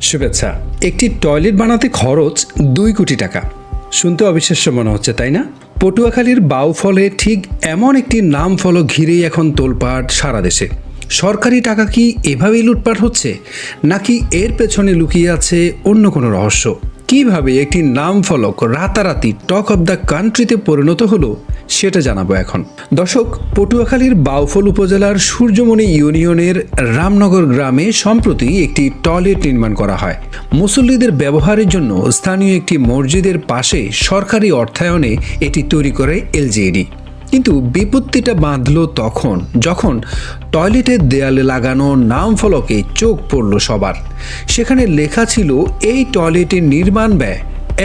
শুভেচ্ছা। একটি টয়লেট বানাতে খরচ 2 কোটি টাকা। শুনতে অবিশ্বাস্য মনে হচ্ছে, তাই না? পটুয়াখালীর বাউফলে ঠিক এমন একটি নাম ফলক ঘিরেই এখন তোলপাড় সারা দেশে। সরকারি টাকা কি এভাবেই লুটপাট হচ্ছে, নাকি এর পেছনে লুকিয়ে আছে অন্য কোনো রহস্য? কিভাবে একটি নাম ফলক রাতারাতি টক অব দ্য কান্ট্রিতে পরিণত হলো, সেটা জানাবো এখন। দর্শক, পটুয়াখালীর বাউফল উপজেলার সূর্যমণি ইউনিয়নের রামনগর গ্রামে সম্প্রতি একটি টয়লেট নির্মাণ করা হয়। মুসল্লিদের ব্যবহারের জন্য স্থানীয় একটি মসজিদের পাশে সরকারি অর্থায়নে এটি তৈরি করে এলজিইডি। কিন্তু বিপত্তিটা বাঁধল তখন, যখন টয়লেটের দেয়ালে লাগানো নাম ফলকে চোখ পড়ল সবার। সেখানে লেখা ছিল এই টয়লেটের নির্মাণ ব্যয়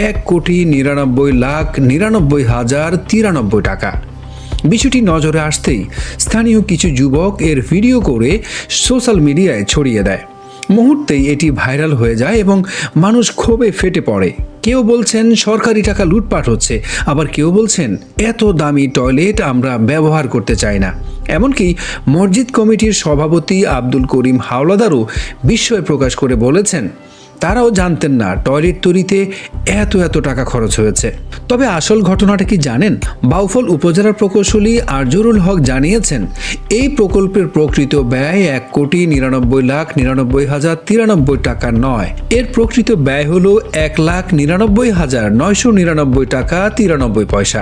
1,99,99,093 টাকা। বিষয়টি নজরে আসতেই স্থানীয় কিছু যুবক এর ভিডিও করে সোশ্যাল মিডিয়ায় ছড়িয়ে দেয়। মুহূর্তেই এটি ভাইরাল হয়ে যায় এবং মানুষ ক্ষোভে ফেটে পড়ে। কেউ বলছেন সরকারি টাকা লুটপাট হচ্ছে, আবার কেউ বলছেন এত দামি টয়লেট আমরা ব্যবহার করতে চাই না। এমনকি মসজিদ কমিটির সভাপতি আব্দুল করিম হাওলাদারও বিস্ময় প্রকাশ করে বলেছেন তারাও জানতেন না টয়লেট তৈরিতে এত টাকা খরচ হয়েছে। তবে আসল ঘটনাটা কি জানেন? বাউফল উপজেলার প্রকৌশলী আরজুরুল হক জানিয়েছেন এই প্রকল্পের প্রকৃত ব্যয় 1,99,99,093 টাকা নয়। এর প্রকৃত ব্যয় হল 1,99,999 টাকা 93 পয়সা।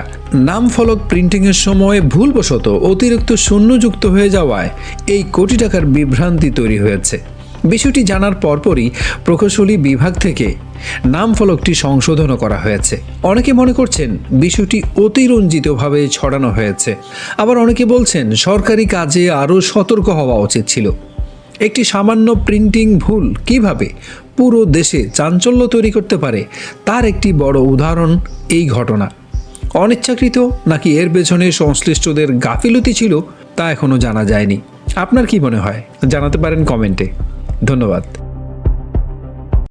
নাম ফলক প্রিন্টিংয়ের সময় ভুলবশত অতিরিক্ত শূন্য যুক্ত হয়ে যাওয়ায় এই কোটি টাকার বিভ্রান্তি তৈরি হয়েছে। বিষয়টি জানার পরপরই প্রকৌশলী বিভাগ থেকে নাম ফলকটি সংশোধনও করা হয়েছে। অনেকে মনে করছেন বিষয়টি অতিরঞ্জিতভাবে ছড়ানো হয়েছে, আবার অনেকে বলছেন সরকারি কাজে আরও সতর্ক হওয়া উচিত ছিল। একটি সামান্য প্রিন্টিং ভুল কিভাবে পুরো দেশে চাঞ্চল্য তৈরি করতে পারে, তার একটি বড় উদাহরণ এই ঘটনা। অনিচ্ছাকৃত নাকি এর পেছনে সংশ্লিষ্টদের গাফিলতি ছিল, তা এখনও জানা যায়নি। আপনার কি মনে হয় জানাতে পারেন কমেন্টে। ধন্যবাদ।